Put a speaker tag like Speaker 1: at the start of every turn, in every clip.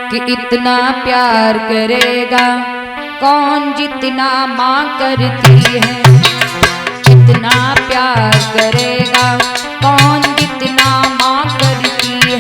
Speaker 1: कि इतना प्यार करेगा कौन जितना माँ करती है। इतना प्यार करेगा कौन जितना माँ करती है।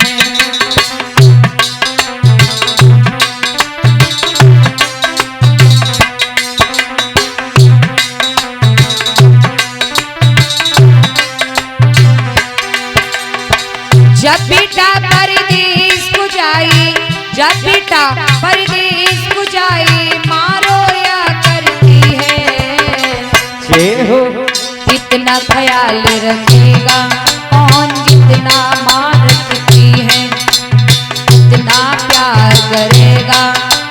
Speaker 1: जब बेटा परदेस को जाए, जब बेटा परदेस को जाए, माँ रोया करती है। हो कितना ख्याल रखेगा कौन जितना माँ रखती है। इतना प्यार करेगा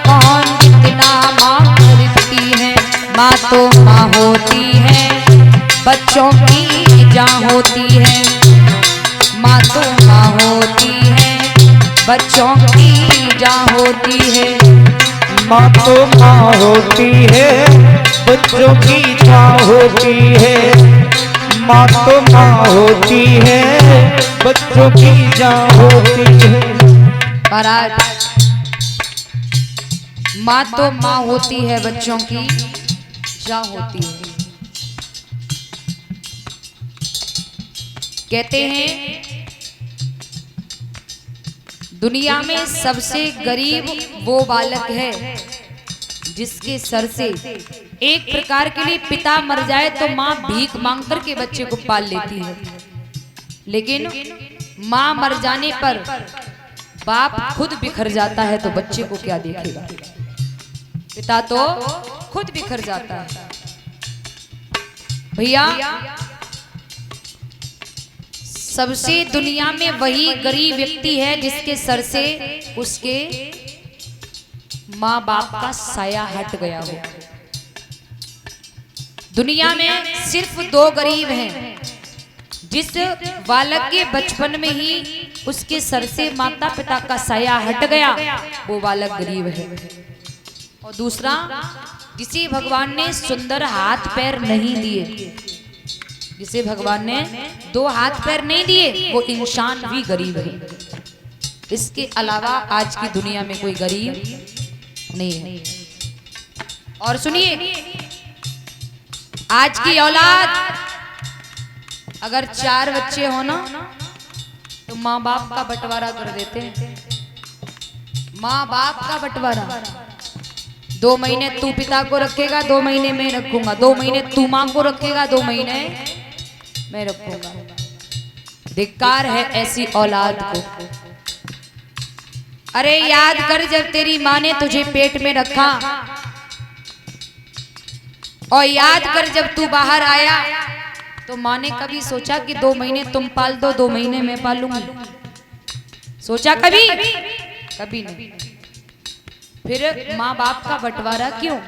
Speaker 1: कौन जितना माँ करती है। माँ तो माँ होती है, बच्चों की जान होती है। माँ तो माँ होती है, बच्चों की जान होती है।
Speaker 2: माँ तो माँ होती है, बच्चों की जान होती है। माँ तो माँ होती है, बच्चों की जान होती है।
Speaker 1: महाराज, माँ तो माँ होती है, बच्चों की जान होती है। कहते हैं दुनिया में सबसे गरीब वो बालक है जिसके सर से एक प्रकार के लिए पिता मर जाए तो माँ भीख मांग कर के बच्चे को पाल लेती है। लेकिन माँ मर जाने पर बाप खुद बिखर जाता है तो बच्चे को क्या देखेगा। पिता तो खुद बिखर जाता है। भैया, सबसे दुनिया में वही गरीब व्यक्ति है जिसके सर से उसके माँ बाप का साया हट गया हो। दुनिया में सिर्फ दो गरीब हैं, जिस बालक के बचपन में ही उसके सर से माता पिता का साया हट गया वो बालक गरीब है। और दूसरा, जिसे भगवान ने सुंदर हाथ पैर नहीं दिए, जिसे भगवान ने दो हाथ पैर नहीं दिए, वो इंसान भी गरीब है। इसके अलावा आज की दुनिया में कोई गरीब नहीं है। और सुनिए, आज की औलाद अगर 4 बच्चे हो ना तो माँ बाप का बंटवारा कर देते हैं। माँ बाप का बंटवारा, 2 महीने तू पिता को रखेगा, 2 महीने मैं रखूंगा, 2 महीने तू माँ को रखेगा, 2 महीने मैं रखूंगा। धिक्कार है ऐसी औलाद को। अरे याद कर जब तेरी माँ ने तुझे पेट में रखा, और याद कर जब तू बाहर आया तो माँ ने कभी सोचा कि 2 महीने तुम पाल दो, 2 महीने मैं पालूंगी? सोचा कभी? कभी नहीं। फिर माँ बाप का बंटवारा क्यों?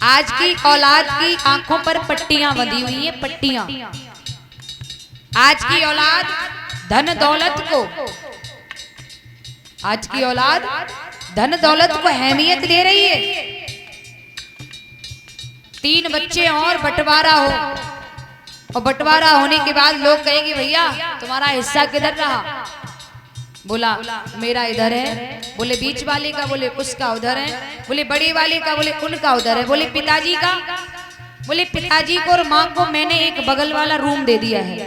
Speaker 1: आज की औलाद की आंखों पर पट्टियां बंधी हुई हैं, पट्टियां। आज की औलाद धन दौलत को, आज की औलाद धन दौलत को अहमियत दे रही है। 3 बच्चे और बंटवारा हो, और बंटवारा होने के बाद लोग कहेंगे भैया तुम्हारा हिस्सा किधर रहा? बोला मेरा इधर है, बोले बीच वाले का, बोले उसका उधर है, बोले बड़े वाले का, बोले उनका उधर है, बोले पिताजी का, बोले पिताजी को और माँ को मैंने एक बगल वाला रूम दे दिया है।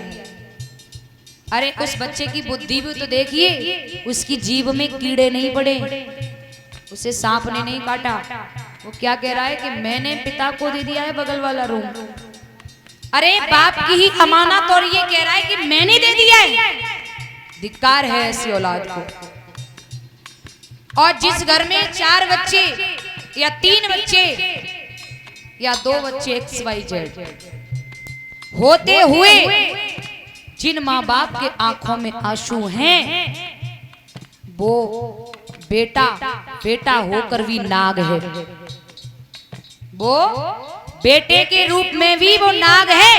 Speaker 1: अरे उस बच्चे की बुद्धि भी तो देखिए, उसकी जीभ में कीड़े नहीं पड़े, उसे सांप ने नहीं काटा। वो क्या कह रहा है कि मैंने पिता को दे दिया है बगल वाला रूम। अरे बाप की ही अमानत, और ये कह रहा है कि मैंने दे दिया है। धिक्कार है ऐसी औलाद को। और जिस घर में 4 बच्चे या 3 बच्चे या 2 बच्चे XYZ होते हुए जिन माँ बाप के आंखों में आंसू हैं, वो बेटा बेटा होकर भी नाग है। वो बेटे के रूप में भी वो नाग है,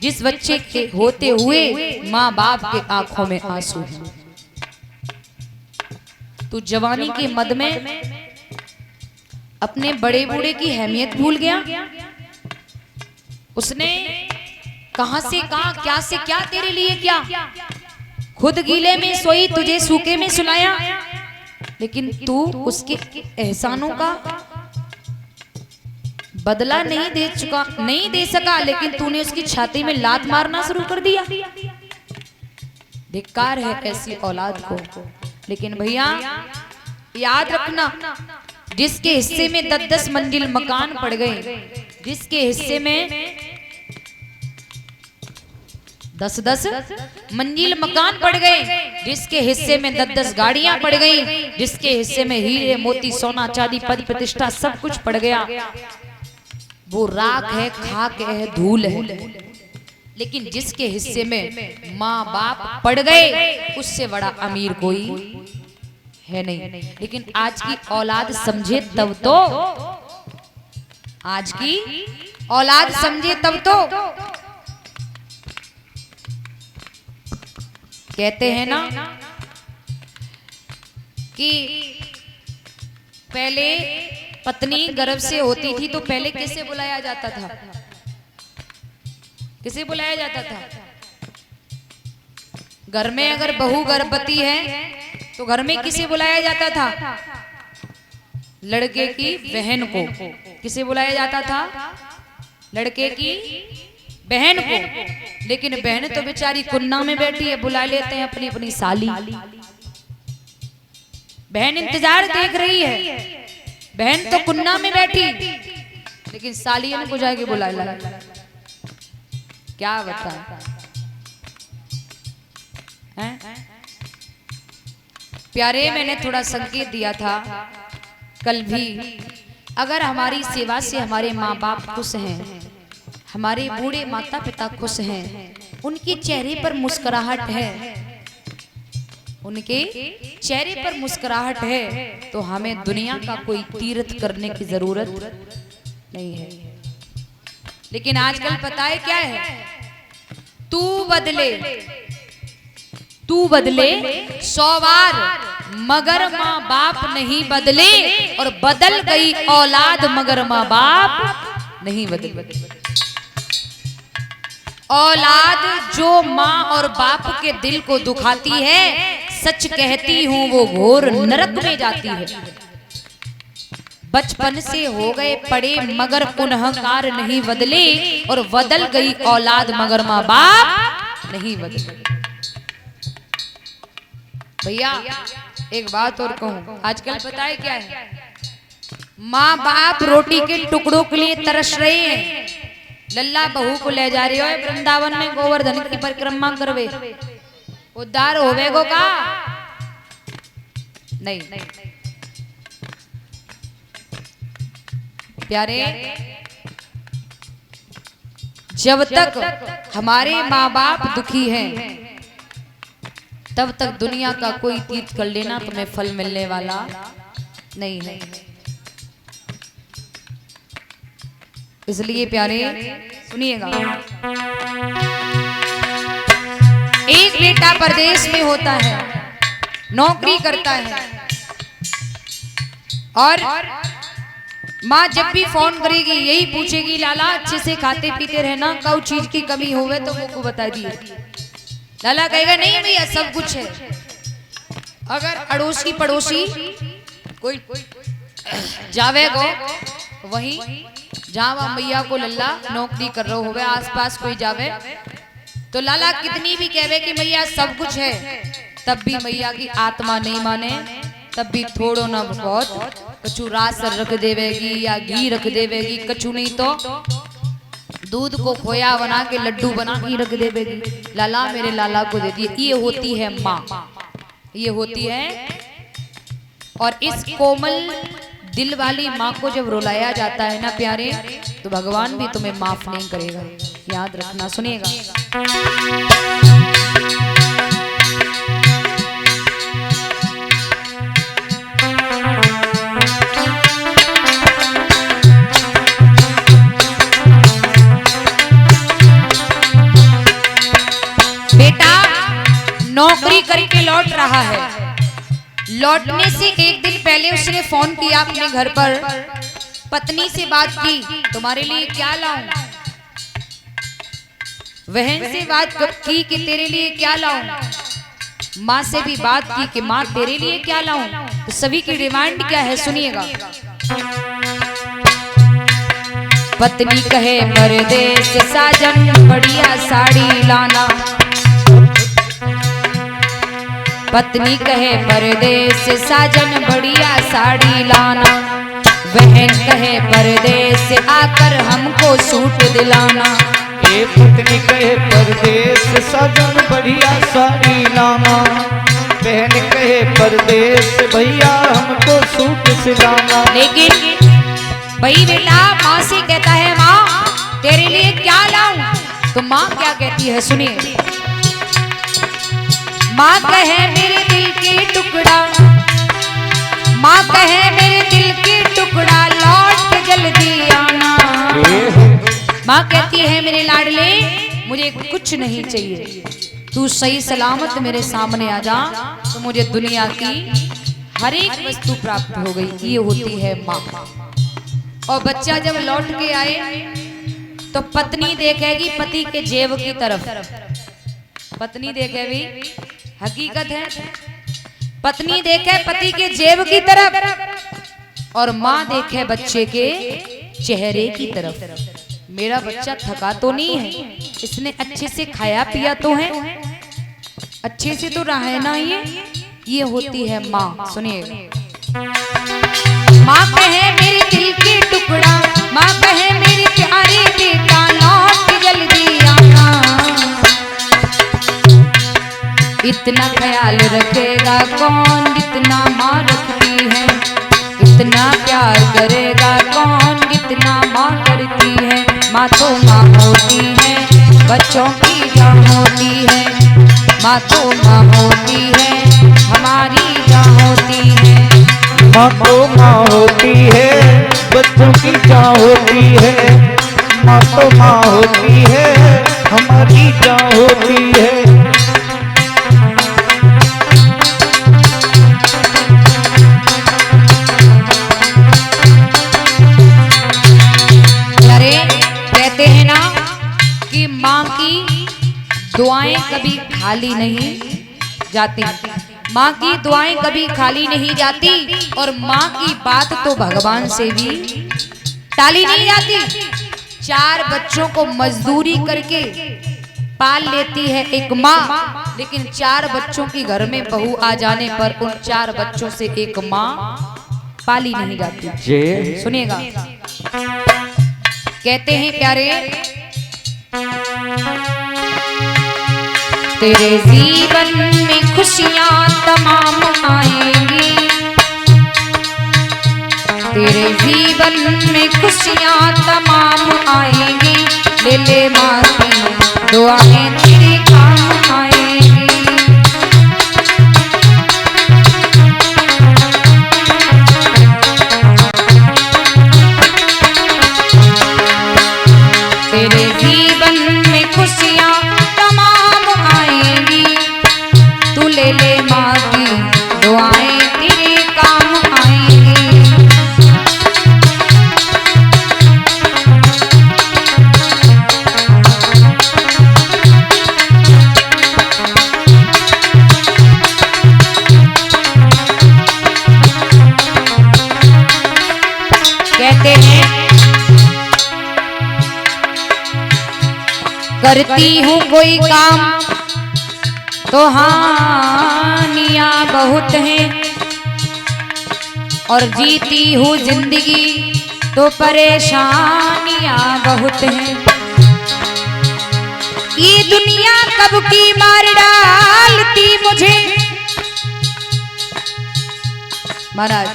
Speaker 1: जिस बच्चे के होते हुए माँ बाप के आंखों में आंसू हैं। तू जवानी के मद में अपने बड़े बूढ़े की अहमियत भूल गया। उसने कहां से कहां, क्या से क्या तेरे लिए क्या, खुद गीले में सोई तुझे सूखे में सुलाया, लेकिन तू उसके एहसानों का बदला नहीं दे सका, लेकिन तूने उसकी छाती में लात मारना शुरू कर दिया। धिक्कार है ऐसी औलाद को। लेकिन भैया याद रखना, जिसके हिस्से में 10-10 मंजिल मकान पड़ गए, जिसके हिस्से में 10-10 मंजिल मकान पड़ गए, जिसके हिस्से में 10-10 गाड़ियां पड़ गई, जिसके हिस्से में हीरे मोती सोना चांदी पद प्रतिष्ठा सब कुछ पड़ गया, वो राख है, खाक है, धूल है। लेकिन जिसके हिस्से में माँ बाप पड़ गए, उससे बड़ा अमीर कोई है नहीं। लेकिन आज की औलाद समझे तब तो, आज की औलाद समझे तब तो। कहते हैं ना कि पहले पत्नी गर्भ से होती थी तो पहले किसे बुलाया जाता था? किसे बुलाया जाता था? घर में अगर बहू गर्भवती है तो घर में किसे बुलाया जाता था? लड़के की बहन को। किसे बुलाया जाता था? लड़के की बहन को। लेकिन बहन तो बेचारी कुन्ना में बैठी है, बुला लेते हैं अपनी अपनी साली। बहन इंतजार देख रही है, बहन तो कुन्ना में बैठी, लेकिन सालियन को जाके बुला ला। क्या बता हैं? प्यारे, मैंने थोड़ा संकेत दिया था कल भी, अगर हमारी सेवा से हमारे माँ बाप खुश हैं, हमारे बूढ़े माता पिता खुश हैं, उनके चेहरे पर मुस्कुराहट है, उनके चेहरे पर मुस्कुराहट है, तो हमें दुनिया का कोई तीर्थ करने की जरूरत नहीं है। लेकिन आजकल पता है क्या है? तू बदले 100 बार, मगर माँ बाप नहीं बदले, और बदल गई औलाद मगर माँ बाप नहीं बदले। औलाद जो माँ और बाप के दिल को दुखाती है, सच कहती हूँ वो घोर नरक में जाती है। बचपन से हो गए पड़े मगर पुनःकार नहीं बदले, और बदल गई औलाद मगर माँ बाप नहीं बदले। भैया एक बात और कहूं, आजकल पता है क्या है? माँ बाप रोटी के टुकड़ों के लिए तरस रहे हैं। लल्ला बहू को ले जा रही हो वृंदावन में गोवर्धन की परिक्रमा करवे, उद्धार होवेगो का? नहीं। प्यारे, जब तक हमारे माँ बाप दुखी हैं, तब तक दुनिया का कोई तीर्थ कर लेना तुम्हें फल मिलने वाला नहीं है। इसलिए प्यारे सुनिएगा, एक बेटा परदेश में होता है, नौकरी करता है, और माँ जब भी फोन करेगी यही पूछेगी, लाला अच्छे से खाते पीते रहना, कौ चीज की कमी होवे तो मुझको बता दिए। लाला कहेगा नहीं भैया सब कुछ है। अगर अड़ोसी पड़ोसी कोई जावे गो वहीं जहाँ मैया को लल्ला नौकरी कर रहे हो, आसपास कोई जावे तो लाला कितनी भी कहवे कि मैया सब कुछ है, तब भी मैया की आत्मा नहीं माने, तब भी थोड़ो ना बहुत कछु रास रख देवेगी या घी रख देवेगी, कछु नहीं तो दूध को खोया बना के लड्डू बना के रख देवेगी। लाला मेरे लाला को दे दिए। ये होती है माँ, ये होती है। और इस कोमल दिल वाली माँ को जब रुलाया जाता है ना प्यारे, तो भगवान भी तुम्हें माफ नहीं करेगा, याद रखना। सुनिएगा, बेटा नौकरी करके लौट रहा है, लौटने से एक दिन पहले उसने फोन किया अपने घर पर, पत्नी से बात की, तुम्हारे लिए क्या लाऊं? बहन से बात की कि तेरे लिए क्या लाऊं? माँ से भी बात की कि माँ तेरे लिए क्या लाऊं, तो सभी की डिमांड क्या है सुनिएगा। पत्नी कहे परदेस साजन बढ़िया साड़ी लाना, पत्नी कहे परदेस साजन बढ़िया साड़ी लाना, बहन कहे परदेस से आकर हमको सूट दिलाना।
Speaker 2: ये पत्नी कहे परदेस साजन बढ़िया साड़ी लाना, बहन कहे परदेस भैया हमको सूट सिलाना।
Speaker 1: लेकिन भाई बेटा माँ से कहता है माँ तेरे लिए क्या लाऊं, तो माँ क्या कहती है सुनिए। माँ कहे मेरे दिल के टुकड़ा, माँ कहे मेरे दिल के टुकड़ा लौट के जल्दी आना। माँ कहती है मेरे लाडले मुझे कुछ नहीं चाहिए, तू सही सलामत मेरे सामने आ जा तो मुझे दुनिया की हर एक वस्तु प्राप्त हो गई। ये होती है माँ। और बच्चा जब लौट के आए तो पत्नी देखेगी पति के जेब की तरफ, पत्नी देखेगी, हकीकत है पत्नी देखे पति के जेब की तरफ और माँ देखे बच्चे के चेहरे की तरफ। मेरा बच्चा थका तो नहीं है, इसने अच्छे से खाया पिया तो है, अच्छे से तो रहा है ना। ये होती है माँ। सुनिए माँ कहे मेरे दिल के टुकड़ा, माँ कहे मेरे प्यारे बेटा लौट जल्दी आना। इतना ख्याल रखेगा कौन जितना माँ रखती है, इतना प्यार करेगा कौन जितना माँ करती है। माँ तो माँ होती है, बच्चों की जान होती है, माँ तो माँ होती है, हमारी जान होती है।
Speaker 2: माँ तो माँ होती है, बच्चों की जान होती है, माँ तो माँ होती है, हमारी जान होती है।
Speaker 1: अरे कहते हैं ना कि माँ की दुआएं कभी खाली नहीं जाती, माँ की दुआएं कभी खाली नहीं जाती और माँ की बात तो भगवान से भी टाली नहीं जाती। 4 बच्चों को मजदूरी करके पाल लेती है एक माँ, लेकिन 4 बच्चों की घर में बहू आ जाने पर उन 4 बच्चों से एक माँ पाली नहीं जाती। सुनिएगा कहते हैं प्यारे, तेरे जीवन में खुशियाँ तमाम आएंगी, तेरे जीवन में खुशियाँ तमाम आएंगी, ले ले माँ की दुआएं तेरे काम आएंगी। तेरे जीवन में खुशियाँ तमाम आएंगी, तू ले ले माँ की दुआएं तेरे काम आएंगी। कहते हैं करती हूँ कोई काम तो हानियाँ बहुत हैं, और जीती हूँ जिंदगी तो परेशानियाँ बहुत हैं। ये दुनिया कब की मार डालती मुझे, महाराज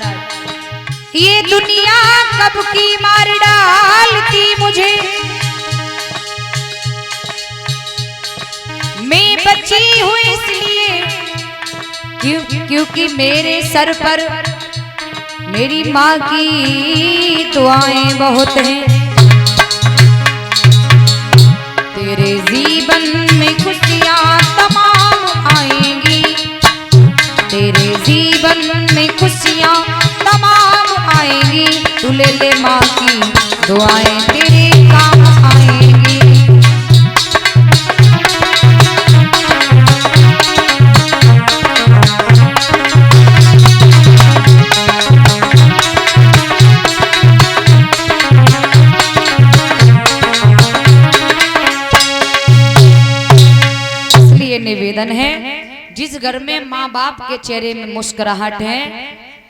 Speaker 1: ये दुनिया कब की मार डालती मुझे, मैं बची हूँ इसलिए क्योंकि मेरे सर पर मेरी माँ की दुआएं बहुत हैं। तेरे जीवन में खुशियाँ तमाम आएंगी, तेरे जीवन में खुशियाँ तमाम आएंगी, तू ले ले माँ की दुआएं तेरे काम आएंगी। निवेदन है, जिस घर में माँ बाप के चेहरे में मुस्कुराहट है,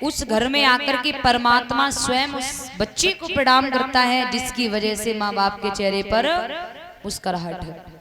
Speaker 1: उस घर में आकर के परमात्मा स्वयं उस बच्चे को प्रणाम करता है, जिसकी वजह से माँ बाप के चेहरे पर मुस्कुराहट है।